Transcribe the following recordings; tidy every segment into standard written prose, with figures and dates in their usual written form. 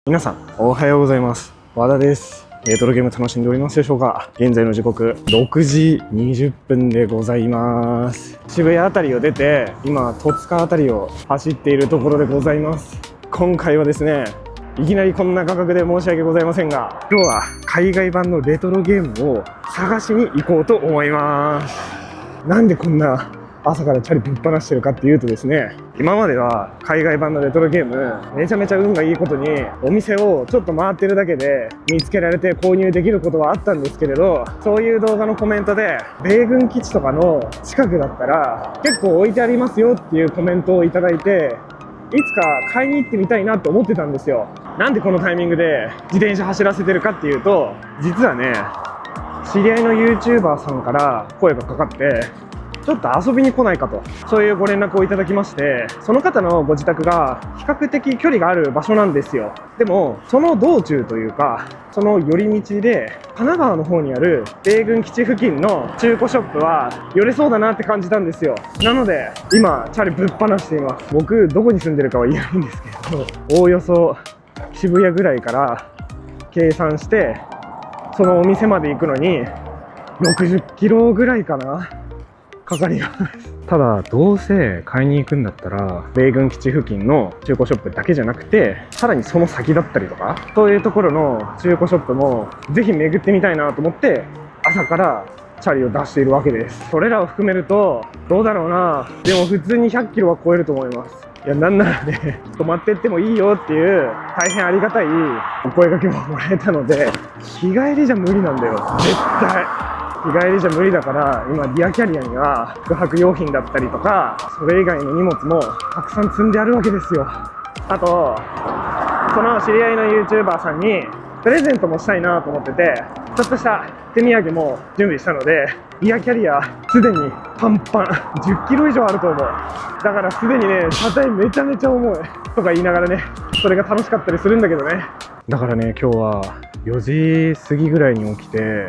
皆さんおはようございます。和田です。レトロゲーム楽しんでおりますでしょうか。現在の時刻6時20分でございます。渋谷あたりを出て今戸塚あたりを走っているところでございます。今回はですね、いきなりこんな価格で申し訳ございませんが、今日は海外版のレトロゲームを探しに行こうと思います。なんでこんな朝からチャリぶっ放してるかっていうとですね、今までは海外版のレトロゲームめちゃめちゃ運がいいことにお店をちょっと回ってるだけで見つけられて購入できることはあったんですけれど、そういう動画のコメントで米軍基地とかの近くだったら結構置いてありますよっていうコメントをいただいて、いつか買いに行ってみたいなって思ってたんですよ。なんでこのタイミングで自転車走らせてるかっていうと、実はね、知り合いの YouTuber さんから声がかかってちょっと遊びに来ないかと、そういうご連絡をいただきまして、その方のご自宅が比較的距離がある場所なんですよ。でもその道中というか、その寄り道で神奈川の方にある米軍基地付近の中古ショップは寄れそうだなって感じたんですよ。なので今チャリぶっ放しています。僕どこに住んでるかは言えないんですけど、おおよそ渋谷ぐらいから計算してそのお店まで行くのに60キロぐらいかな、かかります。ただどうせ買いに行くんだったら米軍基地付近の中古ショップだけじゃなくて、さらにその先だったりとか、そういうところの中古ショップもぜひ巡ってみたいなと思って朝からチャリを出しているわけです。それらを含めるとどうだろうな、でも普通に100キロは超えると思います。いや、なんならね、泊まってってもいいよっていう大変ありがたいお声掛けももらえたので、日帰りじゃ無理なんだよ、絶対。日帰りじゃ無理だから、今ディアキャリアには宿泊用品だったりとか、それ以外の荷物もたくさん積んであるわけですよ。あとその知り合いの YouTuber さんにプレゼントもしたいなと思ってて、ちょっとした手土産も準備したので、ディアキャリアすでにパンパン、10キロ以上あると思う。だからすでにね、車体めちゃめちゃ重いとか言いながらね、それが楽しかったりするんだけどね。だからね、今日は4時過ぎぐらいに起きて、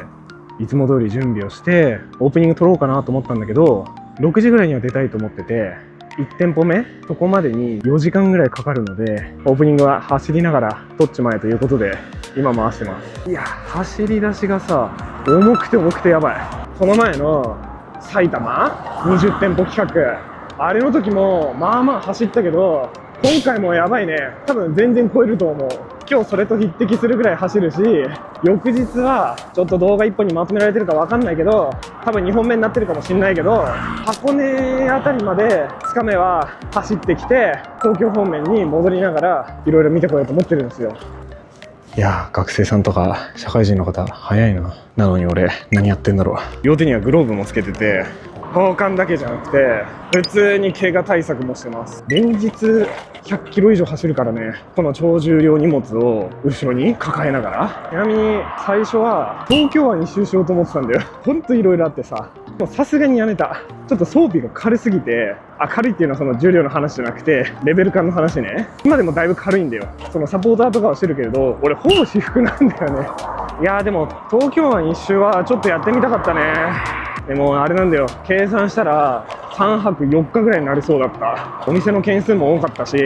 いつも通り準備をしてオープニング撮ろうかなと思ったんだけど、6時ぐらいには出たいと思ってて、1店舗目そこまでに4時間ぐらいかかるので、オープニングは走りながら撮っちまえということで今回してます。いや、走り出しがさ、重くてやばい。この前の埼玉20店舗企画、あれの時もまあまあ走ったけど、今回もやばいね。多分全然超えると思う。今日それと匹敵するぐらい走るし、翌日はちょっと動画1本にまとめられてるか分かんないけど、多分2本目になってるかもしれないけど、箱根あたりまで2日目は走ってきて、東京方面に戻りながらいろいろ見てこようと思ってるんですよ。いやー、学生さんとか社会人の方早いな。なのに俺何やってんだろう。両手にはグローブもつけてて、防寒だけじゃなくて普通に怪我対策もしてます。連日100キロ以上走るからね、この超重量荷物を後ろに抱えながら。ちなみに最初は東京湾一周しようと思ってたんだよ。ほんといろいろあってさ、もうさすがにやめた。ちょっと装備が軽すぎて、軽いっていうのはその重量の話じゃなくてレベル感の話ね。今でもだいぶ軽いんだよ。そのサポーターとかはしてるけれど、俺ほぼ私服なんだよね。いやー、でも東京湾一周はちょっとやってみたかったね。でもあれなんだよ、計算したら3泊4日ぐらいになりそうだった。お店の件数も多かったし、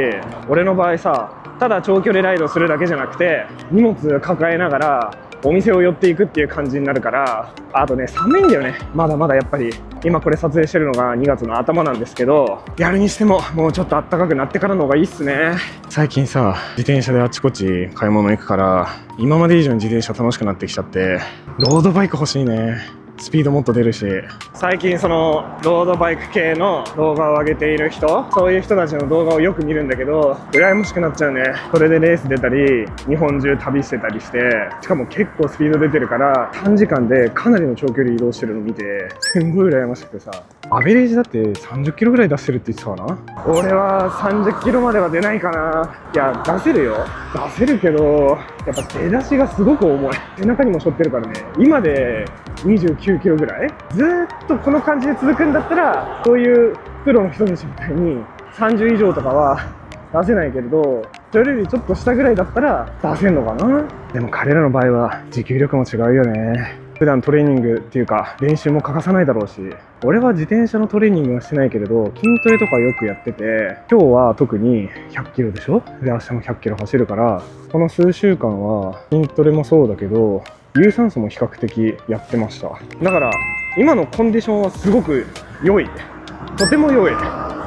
俺の場合さ、ただ長距離ライドするだけじゃなくて荷物抱えながらお店を寄っていくっていう感じになるから、あとね、寒いんだよね、まだまだ。やっぱり今これ撮影してるのが2月の頭なんですけど、やるにしてももうちょっと暖かくなってからの方がいいっすね。最近さ、自転車であちこち買い物行くから、今まで以上に自転車楽しくなってきちゃって、ロードバイク欲しいね。スピードもっと出るし、最近そのロードバイク系の動画を上げている人、そういう人たちの動画をよく見るんだけど、羨ましくなっちゃうね。それでレース出たり日本中旅してたりして、しかも結構スピード出てるから短時間でかなりの長距離移動してるの見て、すんごい羨ましくてさ。アベレージだって30キロぐらい出してるって言ってたかな。俺は30キロまでは出ないかな。いや、出せるよ、出せるけどやっぱ出だしがすごく重い。背中にも背負ってるからね。今で29キロぐらい、ずーっとこの感じで続くんだったら、そういうプロの人たちみたいに30以上とかは出せないけれど、それよりちょっと下ぐらいだったら出せんのかな。でも彼らの場合は持久力も違うよね。普段トレーニングっていうか練習も欠かさないだろうし、俺は自転車のトレーニングはしてないけれど筋トレとかよくやってて、今日は特に100キロでしょ。で明日も100キロ走るから、この数週間は筋トレもそうだけど有酸素も比較的やってました。だから今のコンディションはすごく良い、とても良い。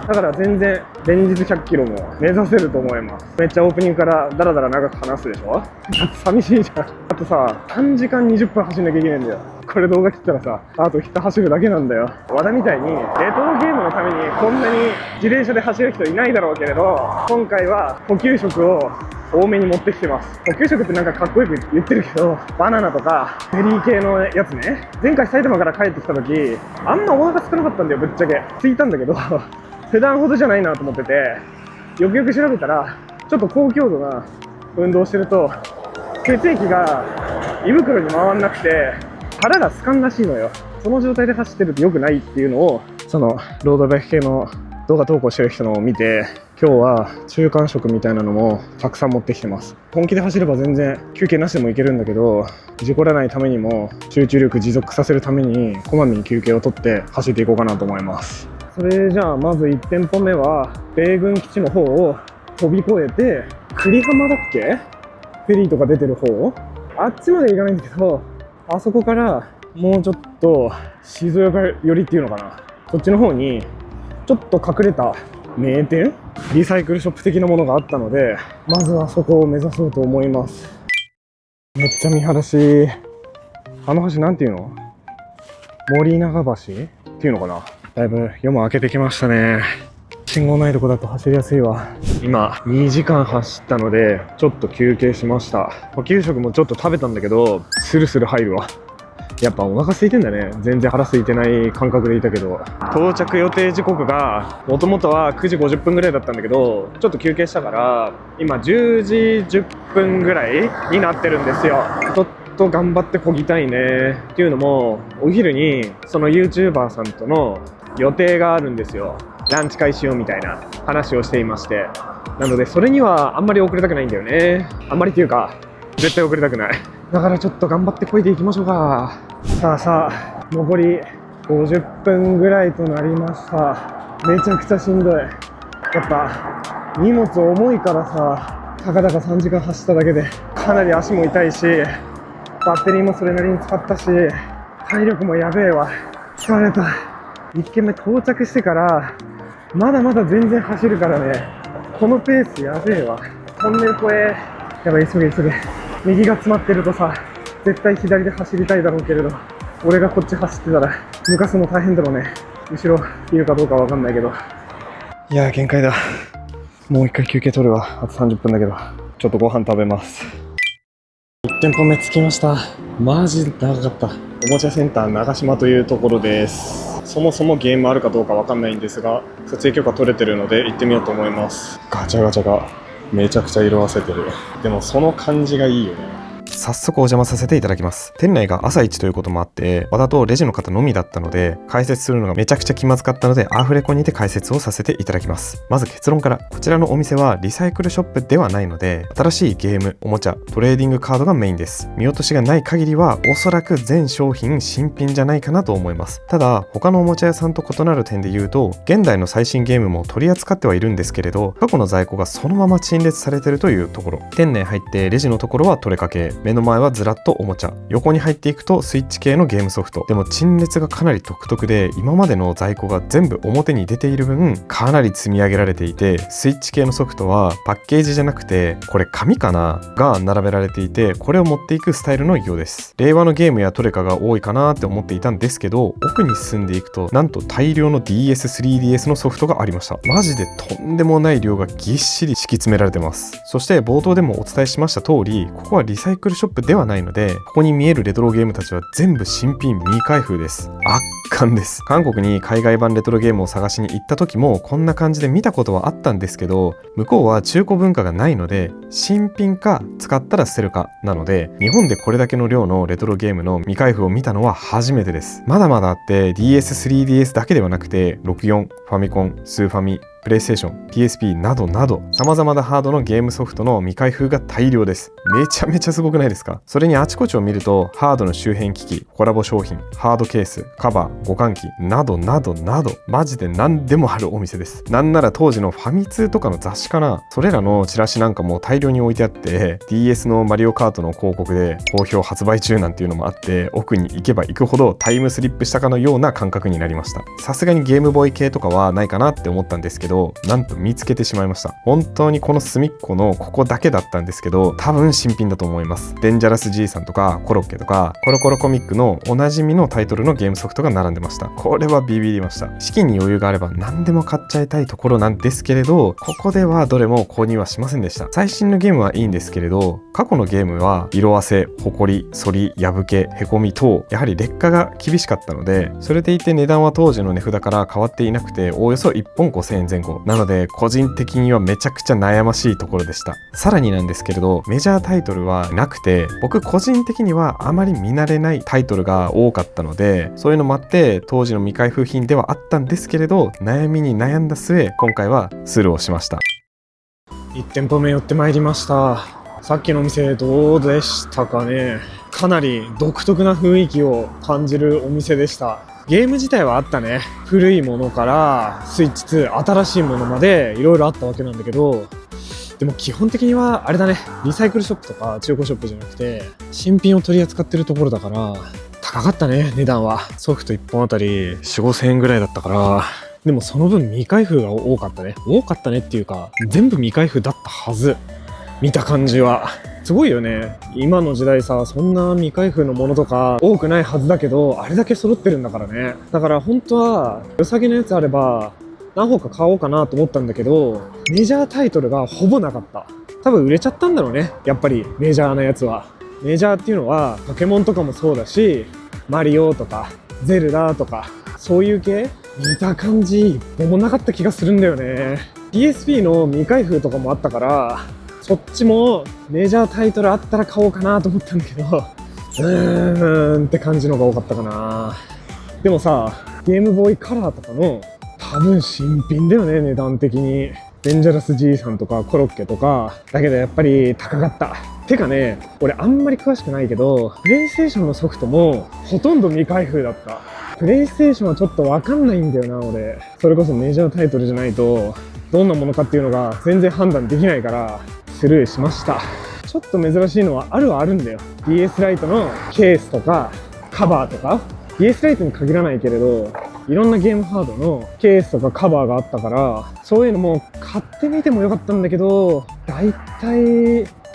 だから全然連日100キロも目指せると思います。めっちゃオープニングからダラダラ長く話すでしょ。だって寂しいじゃん。あとさ、3時間20分走んなきゃいけないんだよ。これ動画切ったらさ、あとひた走るだけなんだよ。和田みたいにレトロゲームのためにこんなに自転車で走る人いないだろうけれど、今回は補給食を多めに持ってきてます。補給食ってなんかかっこよく言ってるけど、バナナとかベリー系のやつね。前回埼玉から帰ってきた時、あんまお腹少なかったんだよ、ぶっちゃけ。空いたんだけど普段ほどじゃないなと思ってて、よくよく調べたらちょっと高強度な運動してると血液が胃袋に回んなくて腹がすかんらしいのよ。その状態で走ってると良くないっていうのを、そのロードバイク系の動画投稿してる人のを見て、今日は中間食みたいなのもたくさん持ってきてます。本気で走れば全然休憩なしでもいけるんだけど、事故らないためにも集中力持続させるためにこまめに休憩を取って走っていこうかなと思います。それじゃあまず1店舗目は米軍基地の方を飛び越えて、栗浜だっけ、フェリーとか出てる方、あっちまで行かないんだけど、あそこからもうちょっと静岡寄りっていうのかな、そっちの方にちょっと隠れた名店、リサイクルショップ的なものがあったので、まずはそこを目指そうと思います。めっちゃ見晴らし。あの橋なんていうの、森長橋っていうのかな。だいぶ夜も明けてきましたね。信号ないとこだと走りやすいわ。今2時間走ったのでちょっと休憩しました。補給食もちょっと食べたんだけどスルスル入るわ。やっぱお腹空いてんだね。全然腹空いてない感覚でいたけど、到着予定時刻がもともとは9時50分ぐらいだったんだけど、ちょっと休憩したから今10時10分ぐらいになってるんですよ。ちょっと頑張って漕ぎたいね。っていうのもお昼にその YouTuber さんとの予定があるんですよ。ランチ会しようみたいな話をしていまして、なのでそれにはあんまり遅れたくないんだよね。あんまりっていうか絶対遅れたくない。だからちょっと頑張って漕いでいきましょうか。さあ残り50分ぐらいとなりました。めちゃくちゃしんどい。やっぱ荷物重いからさ、たかだか3時間走っただけでかなり足も痛いし、バッテリーもそれなりに使ったし、体力もやべえわ。疲れた。1軒目到着してからまだまだ全然走るからね。このペースやべえわ。トンネル越え、やばい、急げ急げ。右が詰まってるとさ、絶対左で走りたいだろうけれど、俺がこっち走ってたら抜かすの大変だろうね。後ろいるかどうかわかんないけど。いやー限界だ。もう一回休憩取るわ。あと30分だけど、ちょっとご飯食べます。1店舗目着きました。マジ長かった。おもちゃセンター長島というところです。そもそもゲームあるかどうかわかんないんですが、撮影許可取れてるので行ってみようと思います。ガチャガチャがめちゃくちゃ色あせてる。でもその感じがいいよね。早速お邪魔させていただきます。店内が朝一ということもあって和田とレジの方のみだったので、解説するのがめちゃくちゃ気まずかったのでアフレコにて解説をさせていただきます。まず結論から、こちらのお店はリサイクルショップではないので、新しいゲーム、おもちゃ、トレーディングカードがメインです。見落としがない限りはおそらく全商品新品じゃないかなと思います。ただ他のおもちゃ屋さんと異なる点で言うと、現代の最新ゲームも取り扱ってはいるんですけれど、過去の在庫がそのまま陳列されているというところ。店内入ってレジのところはトレカ系、目の前はずらっとおもちゃ、横に入っていくとスイッチ系のゲームソフト。でも陳列がかなり独特で、今までの在庫が全部表に出ている分かなり積み上げられていて、スイッチ系のソフトはパッケージじゃなくてこれ紙かなが並べられていて、これを持っていくスタイルのようです。令和のゲームやトレカが多いかなって思っていたんですけど、奥に進んでいくとなんと大量の DS、3DS のソフトがありました。マジでとんでもない量がぎっしり敷き詰められてます。そして冒頭でもお伝えしました通り、ここはリサイクルショップではないので、ここに見えるレトロゲームたちは全部新品未開封です。圧巻です。韓国に海外版レトロゲームを探しに行った時もこんな感じで見たことはあったんですけど、向こうは中古文化がないので、新品か使ったら捨てるかなので、日本でこれだけの量のレトロゲームの未開封を見たのは初めてです。まだまだあって、 DS、3DS だけではなくて64、ファミコン、スーファミ、PlayStation、PSP などなど様々なハードのゲームソフトの未開封が大量です。めちゃめちゃすごくないですか？それにあちこちを見るとハードの周辺機器、コラボ商品、ハードケース、カバー、互換機などなどなどマジで何でもあるお店です。なんなら当時のファミ通とかの雑誌かな、それらのチラシなんかも大量に置いてあって、 DS のマリオカートの広告で好評発売中なんていうのもあって、奥に行けば行くほどタイムスリップしたかのような感覚になりました。さすがにゲームボーイ系とかはないかなって思ったんですけど、なんと見つけてしまいました。本当にこの隅っこのここだけだったんですけど、多分新品だと思います。デンジャラス G さんとかコロッケとかコロコロコミックのおなじみのタイトルのゲームソフトが並んでました。これはビビりました。資金に余裕があれば何でも買っちゃいたいところなんですけれど、ここではどれも購入はしませんでした。最新のゲームはいいんですけれど、過去のゲームは色あせ、ほこり、反り、破け、へこみ等やはり劣化が厳しかったので、それでいて値段は当時の値札から変わっていなくて、おおよそ1本5000円前後なので、個人的にはめちゃくちゃ悩ましいところでした。さらになんですけれど、メジャータイトルはなくて、僕個人的にはあまり見慣れないタイトルが多かったので、そういうのもあって当時の未開封品ではあったんですけれど、悩みに悩んだ末今回はスルーをしました。1店舗目寄ってまいりました。さっきのお店どうでしたかね。かなり独特な雰囲気を感じるお店でした。ゲーム自体はあったね。古いものからスイッチ2、新しいものまでいろいろあったわけなんだけど、でも基本的にはあれだね、リサイクルショップとか中古ショップじゃなくて新品を取り扱ってるところだから高かったね。値段はソフト1本あたり4、5千円ぐらいだったから、でもその分未開封が多かったね。多かったねっていうか全部未開封だったはず。見た感じはすごいよね。今の時代さ、そんな未開封のものとか多くないはずだけど、あれだけ揃ってるんだからね。だから本当は良さげなやつあれば何本か買おうかなと思ったんだけど、メジャータイトルがほぼなかった。多分売れちゃったんだろうね。やっぱりメジャーなやつは。メジャーっていうのはポケモンとかもそうだし、マリオとかゼルダとかそういう系見た感じ一本もなかった気がするんだよね。 PSP の未開封とかもあったから、そっちもメジャータイトルあったら買おうかなと思ったんだけど、って感じのが多かったかな。でもさ、ゲームボーイカラーとかの多分新品だよね、値段的に。デンジャラス G さんとかコロッケとかだけどやっぱり高かった。てかね、俺あんまり詳しくないけど、プレイステーションのソフトもほとんど未開封だった。プレイステーションはちょっとわかんないんだよな、俺。それこそメジャータイトルじゃないとどんなものかっていうのが全然判断できないからスルーしました。ちょっと珍しいのはあるはあるんだよ。 DS ライトのケースとかカバーとか、 DS ライトに限らないけれどいろんなゲームハードのケースとかカバーがあったから、そういうのも買ってみてもよかったんだけど、だいたい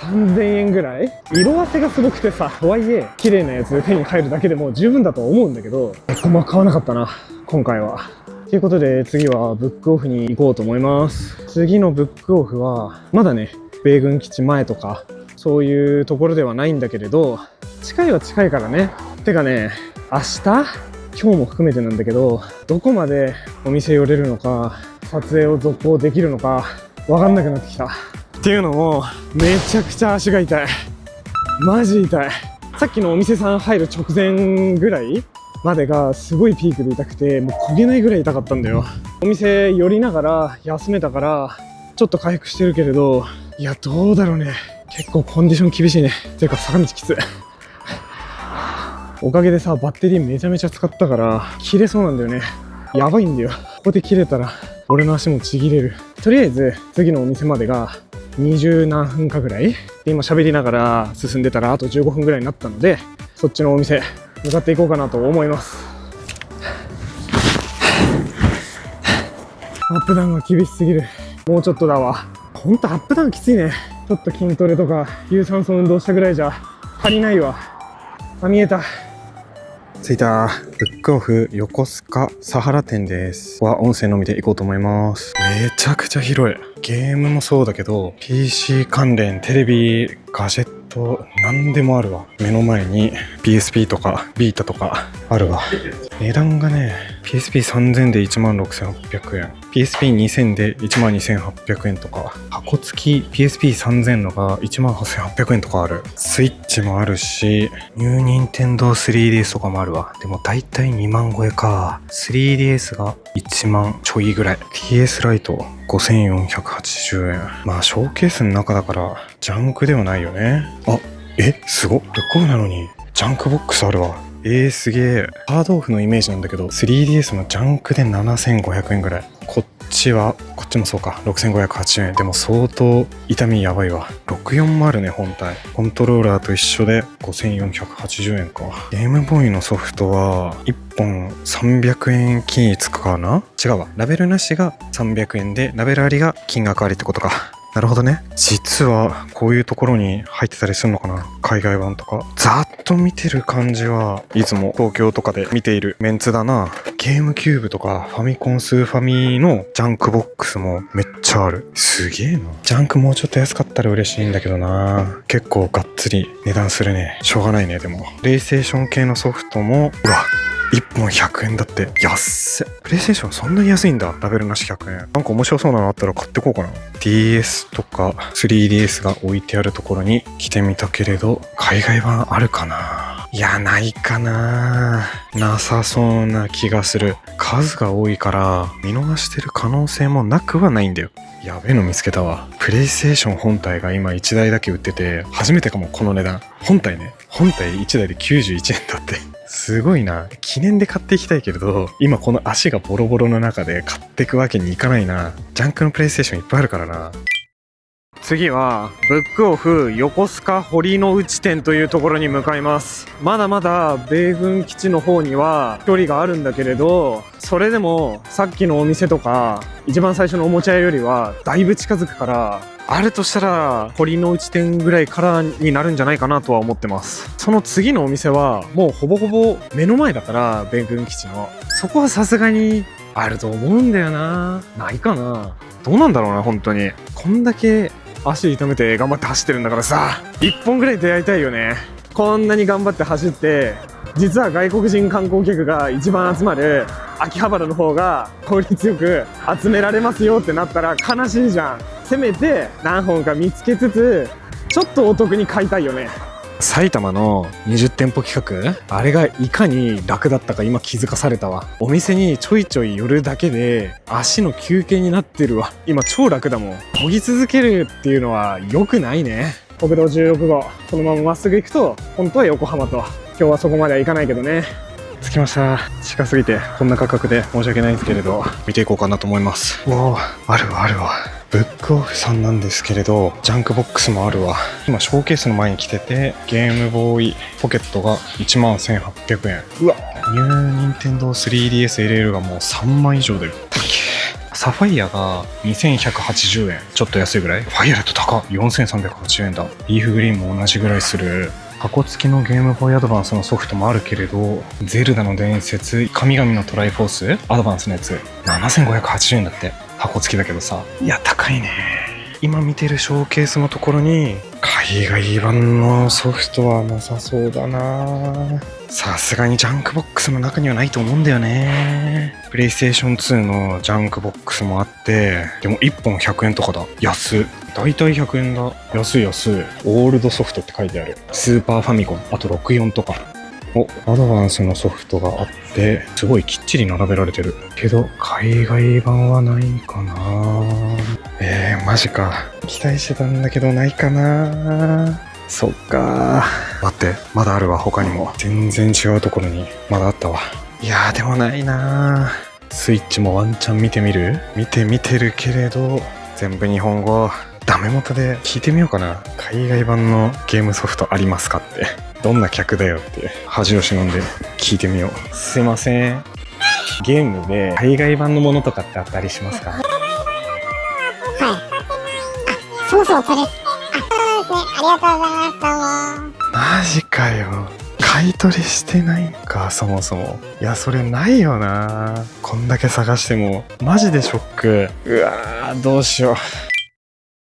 3000円ぐらい。色あせがすごくてさ、とはいえ綺麗なやつで手に入るだけでも十分だと思うんだけど、結構買わなかったな今回は。ということで次はブックオフに行こうと思います。次のブックオフはまだね、米軍基地前とかそういうところではないんだけれど、近いは近いからね。てかね、今日も含めてなんだけど、どこまでお店寄れるのか、撮影を続行できるのか分かんなくなってきた。っていうのもめちゃくちゃ足が痛い。マジ痛い。さっきのお店さん入る直前ぐらいまでがすごいピークで痛くて、もう焦げないぐらい痛かったんだよ。お店寄りながら休めたからちょっと回復してるけれど、いやどうだろうね。結構コンディション厳しいね。ていうか坂道きつい。おかげでさ、バッテリーめちゃめちゃ使ったから切れそうなんだよね。やばいんだよ。ここで切れたら俺の足もちぎれる。とりあえず次のお店までが20何分かぐらいで、今喋りながら進んでたらあと15分ぐらいになったので、そっちのお店向かっていこうかなと思います。アップダウンが厳しすぎる。もうちょっとだわ。ほんとアップダウンきついね。ちょっと筋トレとか有酸素運動したぐらいじゃ足りないわ。あ、見えた。着いた。ブックオフ横須賀サハラ店です。は音声のみで行こうと思います。めちゃくちゃ広い。ゲームもそうだけど PC 関連、テレビ、ガジェット何でもあるわ。目の前に PSP とかビータとかあるわ。値段がね PSP3000 で16,800円、PSP2000 で12,800円とか、箱付き PSP3000 のが18,800円とかある。スイッチもあるし、ニューニンテンドー 3DS とかもあるわ。でも大体2万超えか。3DS が1万ちょいぐらい。TS ライト5,480円。まあショーケースの中だからジャンクではないよね。あ、すごっ。ブックオフなのにジャンクボックスあるわ。すげえ。ハードオフのイメージなんだけど、3DS のジャンクで7,500円ぐらい。こっちもそうか、6,580円。でも相当痛みやばいわ。640ね、本体。コントローラーと一緒で5,480円か。ゲームボーイのソフトは1本300円均一かな？違うわ。ラベルなしが300円で、ラベルありが金額ありってことか。なるほどね。実はこういうところに入ってたりするのかな、海外版とか。ざっと見てる感じはいつも東京とかで見ているメンツだな。ゲームキューブとかファミコンスーファミのジャンクボックスもめっちゃある。すげえな。ジャンクもうちょっと安かったら嬉しいんだけどな。結構がっつり値段するね。しょうがないね。でもプレイステーション系のソフトも、うわ、1本100円だって。安っ。プレイステーションそんなに安いんだ。ラベルなし100円。なんか面白そうなのあったら買ってこうかな。DS とか 3DS が置いてあるところに来てみたけれど、海外版あるかな？いや、ないかな。なさそうな気がする。数が多いから見逃してる可能性もなくはないんだよ。やべえの見つけたわ。プレイステーション本体が今1台だけ売ってて、初めてかも、この値段。本体ね。本体1台で91円だって。すごいな。記念で買っていきたいけれど、今この足がボロボロの中で買っていくわけにいかないな。ジャンクのプレイステーションいっぱいあるからな。次はブックオフ横須賀堀之内店というところに向かいます。まだまだ米軍基地の方には距離があるんだけれど、それでもさっきのお店とか一番最初のおもちゃ屋よりはだいぶ近づくから、あるとしたら堀之内店ぐらいからになるんじゃないかなとは思ってます。その次のお店はもうほぼほぼ目の前だから、米軍基地のそこはさすがにあると思うんだよな。ないかな。どうなんだろうな。本当にこんだけ足痛めて頑張って走ってるんだからさ、1本ぐらい出会いたいよね。こんなに頑張って走って、実は外国人観光客が一番集まる秋葉原の方が効率よく集められますよってなったら悲しいじゃん。せめて何本か見つけつつ、ちょっとお得に買いたいよね。埼玉の20店舗企画、あれがいかに楽だったか今気づかされたわ。お店にちょいちょい寄るだけで足の休憩になってるわ。今超楽だもん。漕ぎ続けるっていうのは良くないね。国道16号、このまままっすぐ行くと本当は横浜と。今日はそこまでは行かないけどね。着きました。近すぎてこんな価格で申し訳ないんですけれど、見ていこうかなと思います。わあ、あるわあるわ。ブックオフさんなんですけれど、ジャンクボックスもあるわ。今ショーケースの前に来てて、ゲームボーイポケットが11,800円。うわ、ニューニンテンドー 3DS LL がもう3万以上だよ。サファイアが2,180円。ちょっと安いぐらい。ファイアレット高っ。4,380円だ。リーフグリーンも同じぐらいする。箱付きのゲームボーイアドバンスのソフトもあるけれど、ゼルダの伝説、神々のトライフォースアドバンスのやつ 7,580 円だって。箱付きだけどさ。いや、高いね。今見てるショーケースのところに海外版のソフトはなさそうだな。さすがにジャンクボックスの中にはないと思うんだよね。プレイステーション2のジャンクボックスもあって、でも1本100円とかだ。安っ。大体100円だ。安い安い。オールドソフトって書いてある。スーパーファミコン、あと64とか。アドバンスのソフトがあって、すごいきっちり並べられてるけど、海外版はないかな。マジか。期待してたんだけどないかな。そっか。待って、まだあるわ。他にも全然違うところにまだあったわ。いやー、でもないな。スイッチもワンチャン見てみる？見てみてるけれど、全部日本語。ダメ元で聞いてみようかな。海外版のゲームソフトありますかって。どんな客だよって恥を忍んで聞いてみよう。すいません。ゲームで海外版のものとかってあったりしますか？はい。そもそもそれ。そうですね。ありがとうございます。どうも。マジかよ。買い取りしてないんか、そもそも。いや、それないよな。こんだけ探してもマジでショック。うわー、どうしよう。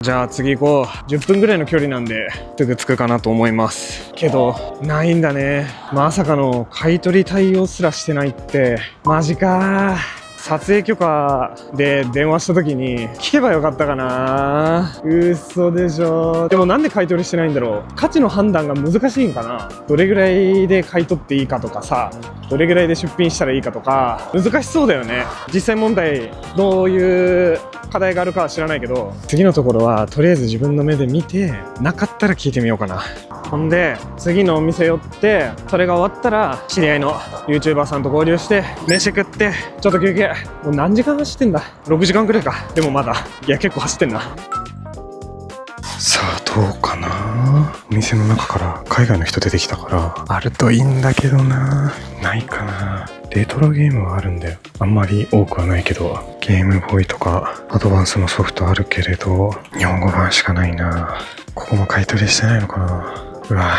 じゃあ次行こう。10分ぐらいの距離なんですぐ着くかなと思いますけど、ないんだね。まさかの買い取り対応すらしてないって、マジか。撮影許可で電話した時に聞けばよかったかな。嘘でしょ。でもなんで買い取りしてないんだろう。価値の判断が難しいんかな。どれぐらいで買い取っていいかとかさ、どれぐらいで出品したらいいかとか難しそうだよね。実際問題どういう課題があるかは知らないけど、次のところはとりあえず自分の目で見て、なかったら聞いてみようかな。ほんで次のお店寄って、それが終わったら知り合いの YouTuber さんと合流して飯食ってちょっと休憩。もう何時間走ってんだ。6時間くらいか。でもまだ結構走ってんな。さあどうかな。お店の中から海外の人出てきたからあるといいんだけどな。ないかな。レトロゲームはあるんだよ。あんまり多くはないけど、ゲームボーイとかアドバンスのソフトあるけれど、日本語版しかないな。ここも買い取りしてないのかな。うわ、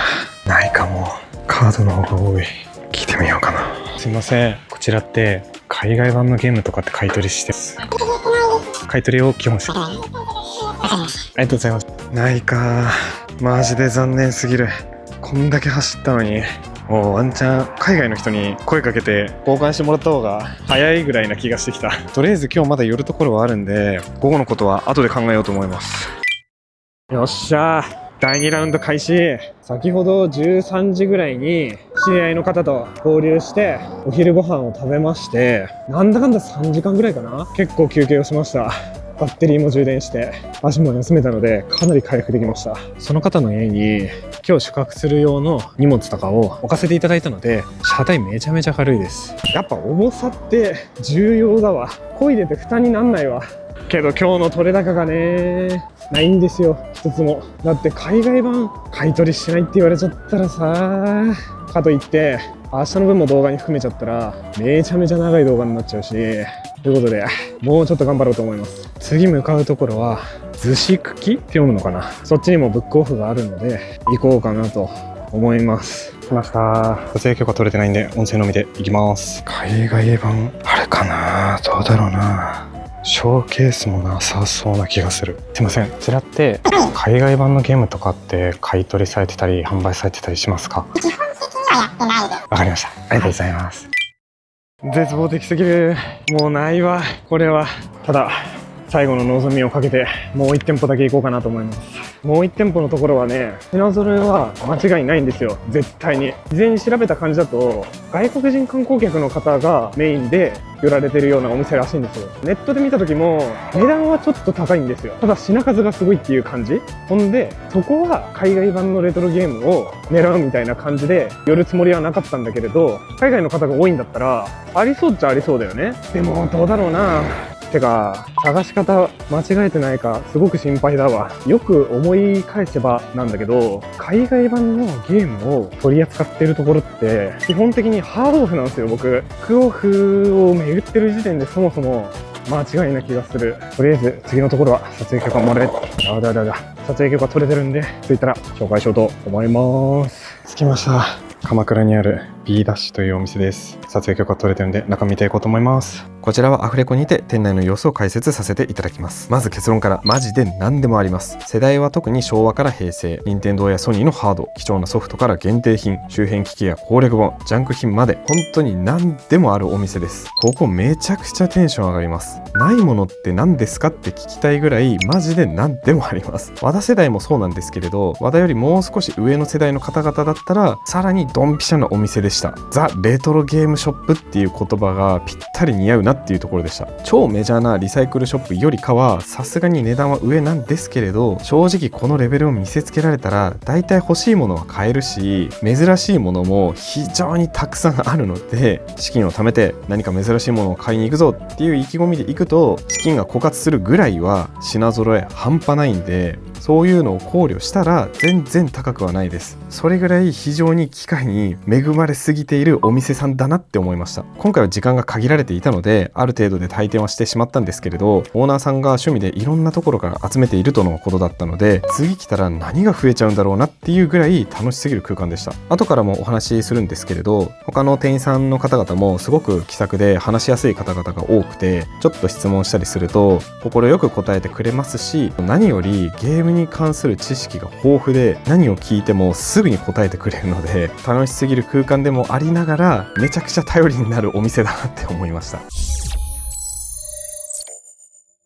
ないかも。カードの方が多い。聞いてみようかな。すいません、こちらって海外版のゲームとかって買い取りしてます？買い取りを基本して。ありがとうございます。ないか。マジで残念すぎる。こんだけ走ったのに。もうワンチャン海外の人に声かけて交換してもらった方が早いぐらいな気がしてきた。とりあえず今日まだ寄るところはあるんで、午後のことは後で考えようと思います。よっしゃー、第2ラウンド開始。先ほど13時ぐらいに知り合いの方と合流してお昼ご飯を食べまして、なんだかんだ3時間ぐらいかな。結構休憩をしました。バッテリーも充電して足も休めたのでかなり回復できました。その方の家に今日宿泊する用の荷物とかを置かせていただいたので、車体めちゃめちゃ軽いです。やっぱ重さって重要だわ。漕いでて負担になんないわ。けど今日の取れ高がねないんですよ、一つも。だって海外版買い取りしてないって言われちゃったらさ、かといって明日の分も動画に含めちゃったらめちゃめちゃ長い動画になっちゃうし、ということでもうちょっと頑張ろうと思います。次向かうところは逗子茎って読むのかな。そっちにもブックオフがあるので行こうかなと思います。来ました。撮影許可取れてないんで音声のみで行きます。海外版あれかな、どうだろうな。ショーケースもなさそうな気がする。すいません、こちらって海外版のゲームとかって買い取りされてたり販売されてたりしますか？基本的にはやってないです。わかりました。ありがとうございます。絶望的すぎる。もうないわ、これは。ただ最後の望みをかけてもう1店舗だけ行こうかなと思います。もう1店舗のところはね、品揃えは間違いないんですよ、絶対に。事前に調べた感じだと外国人観光客の方がメインで寄られてるようなお店らしいんですよ。ネットで見た時も値段はちょっと高いんですよ。ただ品数がすごいっていう感じ。ほんでそこは海外版のレトロゲームを狙うみたいな感じで寄るつもりはなかったんだけれど、海外の方が多いんだったらありそうっちゃありそうだよね。でもどうだろうな。てか探し方間違えてないかすごく心配だわ。よく思い返せばなんだけど、海外版のゲームを取り扱ってるところって基本的にハードオフなんですよ。僕ブックオフを巡ってる時点でそもそも間違いな気がする。とりあえず次のところは撮影許可もらえ撮影許可取れてるんで、着いたら紹介しようと思います。着きました。鎌倉にある B ダッシュというお店です。撮影許可取れてるんで中見ていこうと思います。こちらはアフレコにて店内の様子を解説させていただきます。まず結論からマジで何でもあります。世代は特に昭和から平成、任天堂やソニーのハード、貴重なソフトから限定品、周辺機器や攻略本、ジャンク品まで本当に何でもあるお店です。ここめちゃくちゃテンション上がります。ないものって何ですかって聞きたいぐらいマジで何でもあります。和田世代もそうなんですけれど、和田よりもう少し上の世代の方々だったらさらにドンピシャなお店でした。ザ・レトロゲームショップっていう言葉がぴったり似合うなっていうところでした。超メジャーなリサイクルショップよりかはさすがに値段は上なんですけれど、正直このレベルを見せつけられたら大体欲しいものは買えるし、珍しいものも非常にたくさんあるので、資金を貯めて何か珍しいものを買いに行くぞっていう意気込みで行くと資金が枯渇するぐらいは品揃え半端ないんで、そういうのを考慮したら全然高くはないです。それぐらい非常に機会に恵まれすぎているお店さんだなって思いました。今回は時間が限られていたのである程度で退店はしてしまったんですけれど、オーナーさんが趣味でいろんなところから集めているとのことだったので、次来たら何が増えちゃうんだろうなっていうぐらい楽しすぎる空間でした。後からもお話しするんですけれど、他の店員さんの方々もすごく気さくで話しやすい方々が多くて、ちょっと質問したりすると快く答えてくれますし、何よりゲームに関する知識が豊富で何を聞いてもすぐに答えてくれるので、楽しすぎる空間でもありながらめちゃくちゃ頼りになるお店だなって思いました。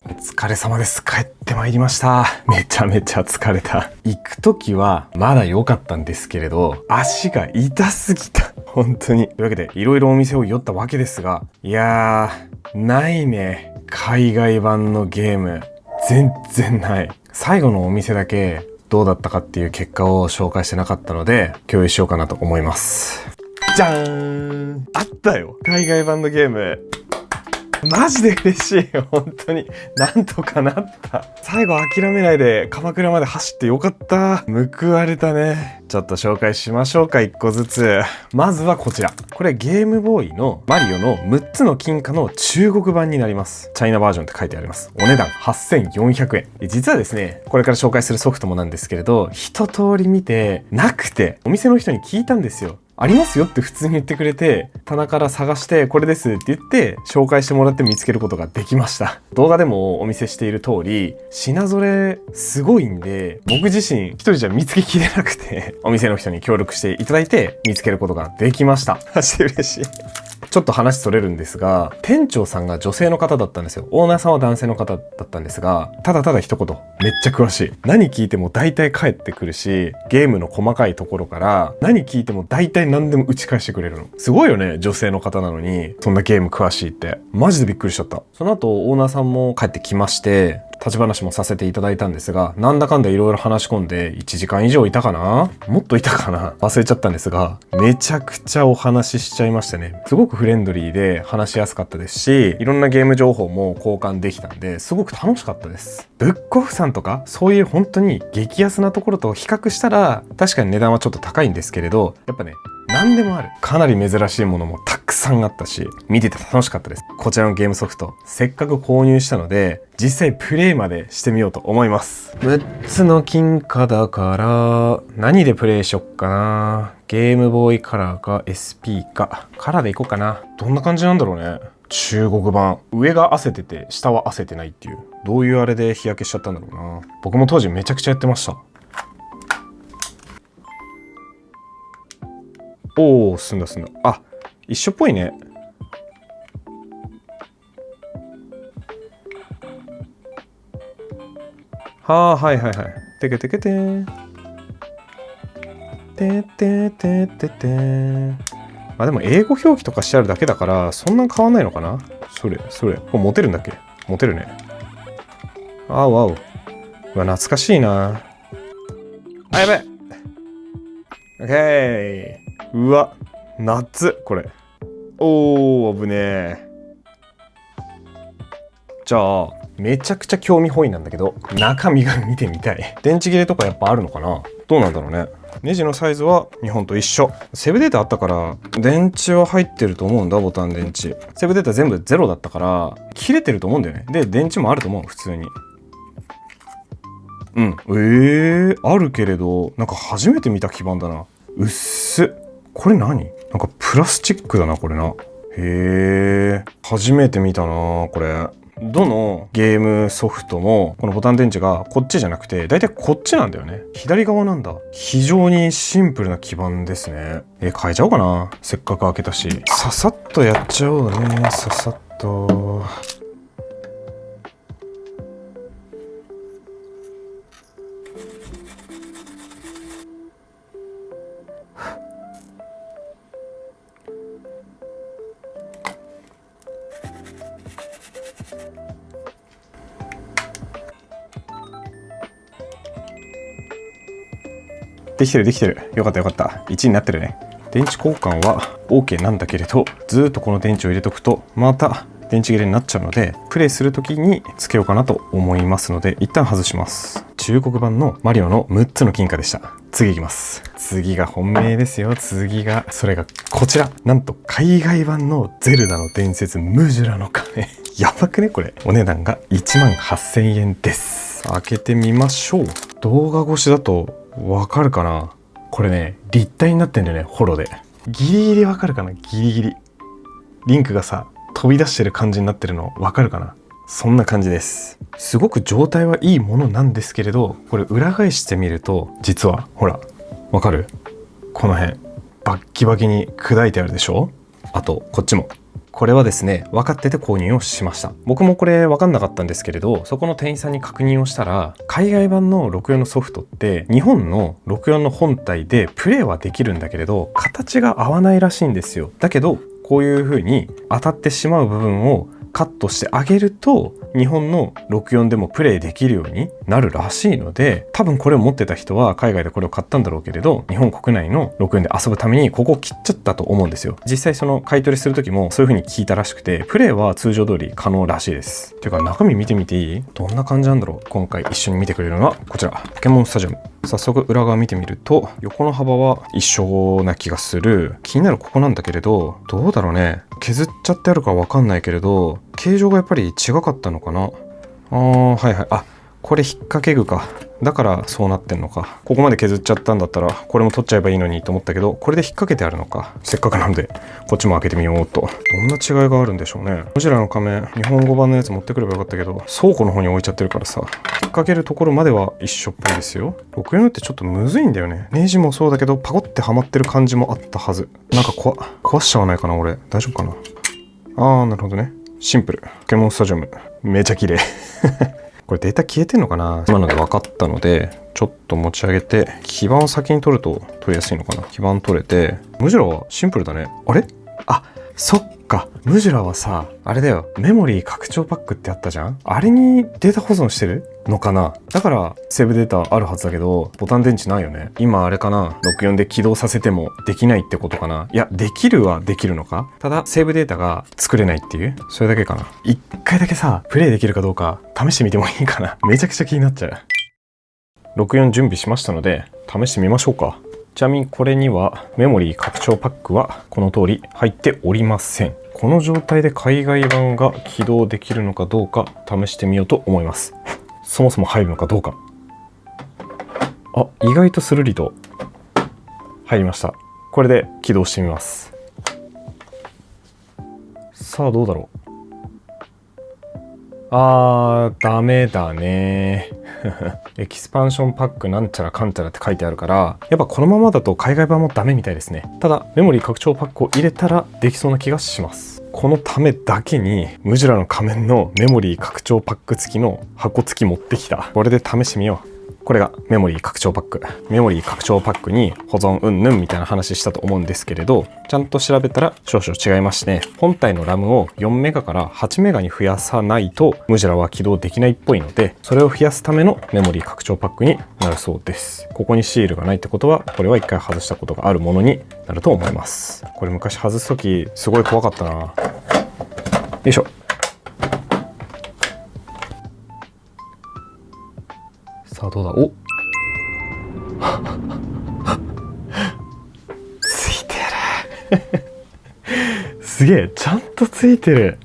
お疲れ様です。帰ってまいりました。めちゃめちゃ疲れた。行く時はまだ良かったんですけれど、足が痛すぎた。本当に。というわけで、いろいろお店を寄ったわけですが、いやー、ないね。海外版のゲーム。全然ない。最後のお店だけどうだったかっていう結果を紹介してなかったので、共有しようかなと思います。じゃーん！あったよ。海外版のゲーム。マジで嬉しい。本当に。なんとかなった。最後諦めないで鎌倉まで走ってよかった。報われたね。ちょっと紹介しましょうか、1個ずつ。まずはこちら。これゲームボーイのマリオの6つの金貨の中国版になります。チャイナバージョンって書いてあります。お値段8400円。実はですね、これから紹介するソフトもなんですけれど、一通り見てなくて、お店の人に聞いたんですよ。ありますよって普通に言ってくれて、棚から探してこれですって言って紹介してもらって見つけることができました。動画でもお見せしている通り、品揃えすごいんで、僕自身一人じゃ見つけきれなくて、お店の人に協力していただいて見つけることができました。マジで嬉しい。ちょっと話それるんですが、店長さんが女性の方だったんですよ。オーナーさんは男性の方だったんですが、ただただ一言、めっちゃ詳しい。何聞いても大体返ってくるし、ゲームの細かいところから何聞いても大体何でも打ち返してくれるの。すごいよね、女性の方なのにそんなゲーム詳しいって。マジでびっくりしちゃった。その後オーナーさんも帰ってきまして、立ち話もさせていただいたんですが、なんだかんだいろいろ話し込んで1時間以上いたかな？もっといたかな？忘れちゃったんですが、めちゃくちゃお話ししちゃいましたね。すごくフレンドリーで話しやすかったですし、いろんなゲーム情報も交換できたんで、すごく楽しかったです。ブックオフさんとか、そういう本当に激安なところと比較したら、確かに値段はちょっと高いんですけれど、やっぱね、何でもある。かなり珍しいものもたくさんあったし、見てて楽しかったです。こちらのゲームソフト、せっかく購入したので、実際プレイまでしてみようと思います。6つの金貨だから、何でプレイしよっかな。ゲームボーイカラーか SP か。カラーでいこうかな。どんな感じなんだろうね。中国版。上が汗てて、下は汗てないっていう。どういうあれで日焼けしちゃったんだろうな。僕も当時めちゃくちゃやってました。おー、済んだ済んだ。あ、一緒っぽいね。はあ、はいはいはい。てけてけてー。てててててー。まあでも英語表記とかしてあるだけだから、そんな変わんないのかな？それ。これ持てるんだっけ？持てるね。あうあう。うわ、懐かしいな。あ、やべえ。オッケー。うわ、夏、これ。おー、危ねえ。じゃあ、めちゃくちゃ興味本位なんだけど、中身が見てみたい。電池切れとかやっぱあるのかな？どうなんだろうね。ネジのサイズは日本と一緒。セーブデータあったから、電池は入ってると思うんだ、ボタン電池。セーブデータ全部ゼロだったから、切れてると思うんだよね。で、電池もあると思う、普通に。うん。あるけれど、なんか初めて見た基板だな。うっす。これ何？なんかプラスチックだな、これな。へえ。初めて見たな、これ。どのゲームソフトもこのボタン電池がこっちじゃなくてだいたいこっちなんだよね。左側なんだ。非常にシンプルな基板ですね。変えちゃおうかな。せっかく開けたし。ささっとやっちゃおうね。ささっと。できてる。よかった。1になってるね。電池交換は OK なんだけれど、ずっとこの電池を入れとくとまた電池切れになっちゃうので、プレイする時につけようかなと思いますので、一旦外します。中国版のマリオの6つの金貨でした。次いきます。次が本命ですよ。それがこちら。なんと海外版のゼルダの伝説ムジュラの鐘。やばくねこれ。お値段が18,000円です。開けてみましょう。動画越しだとわかるかな。これね、立体になってんだよね、ホロで。ギリギリわかるかな。ギリギリリンクがさ、飛び出してる感じになってるのわかるかな。そんな感じです。すごく状態はいいものなんですけれど、これ裏返してみると、実はほら、わかる？この辺バッキバキに砕いてあるでしょ。あとこっちも。これはですね、分かってて購入をしました。僕もこれ分かんなかったんですけれど、そこの店員さんに確認をしたら、海外版の64のソフトって日本の64の本体でプレイはできるんだけれど、形が合わないらしいんですよ。だけどこういう風に当たってしまう部分をカットしてあげると日本の64でもプレイできるようになるらしいので、多分これを持ってた人は海外でこれを買ったんだろうけれど、日本国内の64で遊ぶためにここを切っちゃったと思うんですよ。実際その買い取りする時もそういう風に聞いたらしくて、プレイは通常通り可能らしいです。ていうか中身見てみていい？どんな感じなんだろう。今回一緒に見てくれるのはこちら、ポケモンスタジアム。早速裏側見てみると、横の幅は一緒な気がする。気になるここなんだけれど、どうだろうね。削っちゃってあるかわかんないけれど、形状がやっぱり違かったのかな。はいはい。あ、これ引っ掛け具か。だからそうなってんのか。ここまで削っちゃったんだったらこれも取っちゃえばいいのにと思ったけど、これで引っ掛けてあるのか。せっかくなんでこっちも開けてみようと。どんな違いがあるんでしょうね。ムジュラの仮面、日本語版のやつ持ってくればよかったけど、倉庫の方に置いちゃってるからさ、引っ掛けるところまでは一緒っぽいですよ。64ってちょっとむずいんだよね。ネジもそうだけどパコってはまってる感じもあったはず。なんか壊しちゃわないかな俺。大丈夫かな。なるほどね。シンプル。ポケモンスタジアムめちゃ綺麗。これデータ消えてんのかな。今ので分かったので、ちょっと持ち上げて基板を先に取ると取りやすいのかな。基板取れて、ムジュラはシンプルだね。あれ？あ、そっか。ムジュラはさ、あれだよ。メモリー拡張パックってあったじゃん。あれにデータ保存してるのかな。だからセーブデータあるはずだけど、ボタン電池ないよね。今あれかな。64で起動させてもできないってことかな。いや、できるはできるのか。ただセーブデータが作れないっていう、それだけかな。一回だけさ、プレイできるかどうか試してみてもいいかな。めちゃくちゃ気になっちゃう。64準備しましたので試してみましょうか。ちなみにこれにはメモリー拡張パックはこの通り入っておりません。この状態で海外版が起動できるのかどうか試してみようと思います。そもそも入るのかどうか。あ、意外とスルリと入りました。これで起動してみます。さあどうだろう。ダメだね。エキスパンションパックなんちゃらかんちゃらって書いてあるから、やっぱこのままだと海外版もダメみたいですね。ただメモリー拡張パックを入れたらできそうな気がします。このためだけにムジュラの仮面のメモリー拡張パック付きの箱付き持ってきた。これで試してみよう。これがメモリー拡張パック。メモリー拡張パックに保存うんぬんみたいな話したと思うんですけれど、ちゃんと調べたら少々違いまして、本体のラムを4メガから8メガに増やさないとムジュラは起動できないっぽいので、それを増やすためのメモリー拡張パックになるそうです。ここにシールがないってことは、これは一回外したことがあるものになると思います。これ昔外すときすごい怖かったな。よいしょ。さあどうだ。おついてる。すげえちゃんとついてる。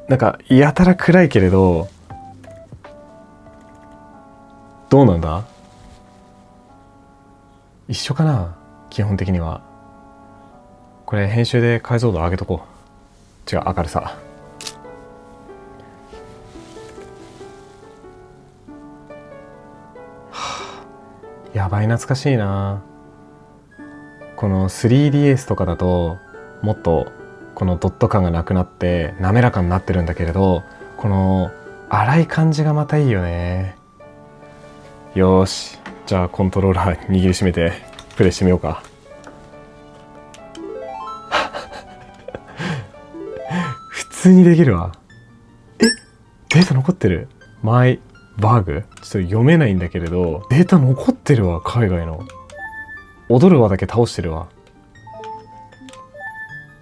なんかやたら暗いけれど、どうなんだ。一緒かな。基本的にはこれ編集で解像度上げとこう。違う、明るさ。やばい懐かしいな。この 3DS とかだともっとこのドット感がなくなって滑らかになってるんだけれど、この粗い感じがまたいいよね。よーし、じゃあコントローラー握りしめてプレイしてみようか。普通にできるわ。データ残ってる。マイバグちょっと読めないんだけれど、データ残ってるわ。海外の踊るわだけ倒してるわ。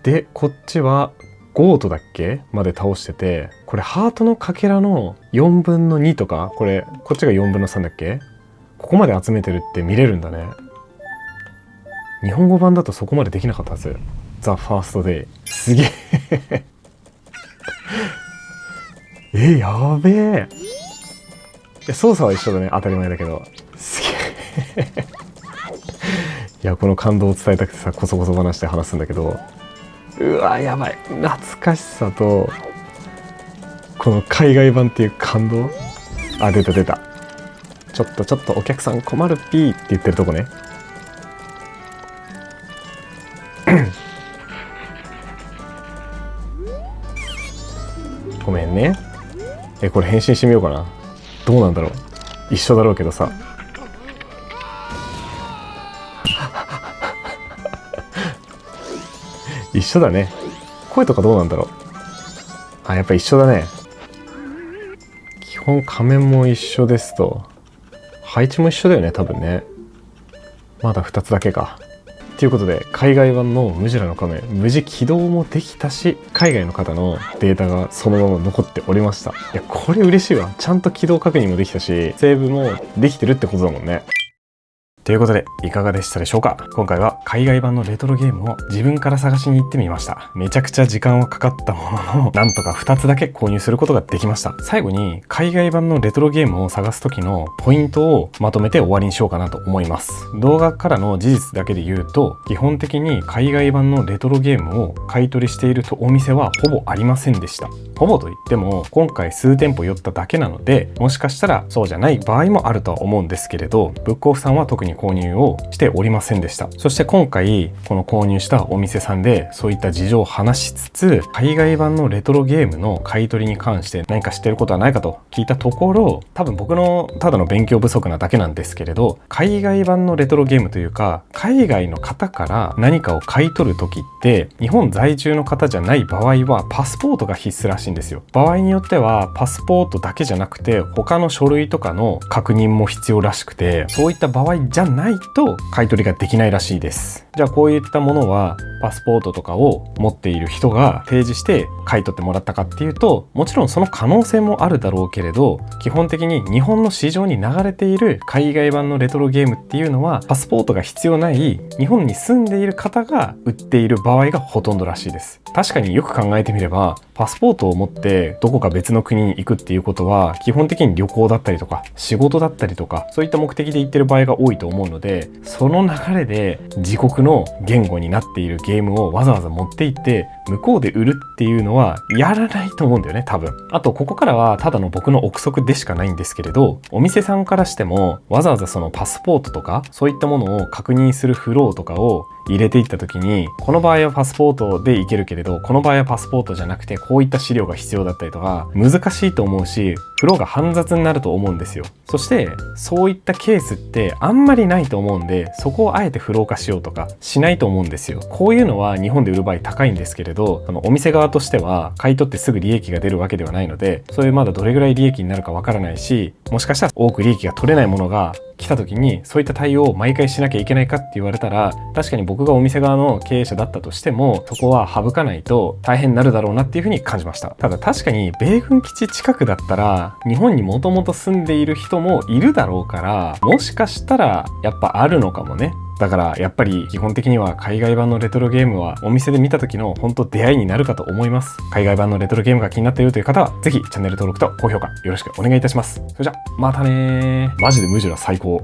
でこっちはゴートだっけまで倒してて、これハートのかけらの4分の2とか、こっちが4分の3だっけ、ここまで集めてるって見れるんだね。日本語版だとそこまでできなかったはず。ザ・ファーストデイ。すげえ。やべえ。操作は一緒だね。当たり前だけど。すげえ。いや、この感動を伝えたくてさ、こそこそ話して話すんだけど、うわ、やばい。懐かしさと、この海外版っていう感動。あ、出た出た。ちょっとお客さん困るピーって言ってるとこね。ごめんね。これ返信してみようかな。どうなんだろう。一緒だろうけどさ。一緒だね。声とかどうなんだろう。あ、やっぱ一緒だね。基本仮面も一緒ですと。配置も一緒だよね、多分ね。まだ2つだけか。ということで、海外版のムジュラの仮面、無事起動もできたし、海外の方のデータがそのまま残っておりました。いや、これ嬉しいわ。ちゃんと起動確認もできたし、セーブもできてるってことだもんね。ということで、いかがでしたでしょうか。今回は海外版のレトロゲームを自分から探しに行ってみました。めちゃくちゃ時間はかかったものの、なんとか2つだけ購入することができました。最後に海外版のレトロゲームを探す時のポイントをまとめて終わりにしようかなと思います。動画からの事実だけで言うと、基本的に海外版のレトロゲームを買い取りしているお店はほぼありませんでした。ほぼといっても、今回数店舗寄っただけなので、もしかしたらそうじゃない場合もあるとは思うんですけれど、ブックオフさんは特に購入をしておりませんでした。そして今回この購入したお店さんでそういった事情を話しつつ、海外版のレトロゲームの買い取りに関して何か知ってることはないかと聞いたところ、多分僕のただの勉強不足なだけなんですけれど、海外版のレトロゲームというか、海外の方から何かを買い取る時って、日本在住の方じゃない場合はパスポートが必須らしいんですよ。場合によってはパスポートだけじゃなくて他の書類とかの確認も必要らしくて、そういった場合じゃないと買い取りができないらしいです。じゃあこういったものはパスポートとかを持っている人が提示して買い取ってもらったかっていうと、もちろんその可能性もあるだろうけれど、基本的に日本の市場に流れている海外版のレトロゲームっていうのはパスポートが必要ない日本に住んでいる方が売っている場合がほとんどらしいです。確かによく考えてみれば、パスポートを持ってどこか別の国に行くっていうことは基本的に旅行だったりとか仕事だったりとか、そういった目的で行ってる場合が多いと思うので、その流れで自国の言語になっているゲームをわざわざ持って行って向こうで売るっていうのはやらないと思うんだよね、多分。あとここからはただの僕の憶測でしかないんですけれど、お店さんからしてもわざわざそのパスポートとかそういったものを確認するフローとかを入れていった時に、この場合はパスポートでいけるけれどこの場合はパスポートじゃなくてこういった資料が必要だったりとか難しいと思うし、フローが煩雑になると思うんですよ。そしてそういったケースってあんまりないと思うんで、そこをあえてフロー化しようとかしないと思うんですよ。こういうのは日本で売る場合高いんですけれど、お店側としては買い取ってすぐ利益が出るわけではないので、それまだどれぐらい利益になるかわからないし、もしかしたら多く利益が取れないものが来た時にそういった対応を毎回しなきゃいけないかって言われたら、確かに僕がお店側の経営者だったとしてもそこは省かないと大変になるだろうなっていうふうに感じました。ただ確かに米軍基地近くだったら日本にもともと住んでいる人もいるだろうから、もしかしたらやっぱあるのかもね。だからやっぱり基本的には海外版のレトロゲームはお店で見た時の本当出会いになるかと思います。海外版のレトロゲームが気になっているという方はぜひチャンネル登録と高評価よろしくお願いいたします。それじゃまたねー。マジでムジュラ最高。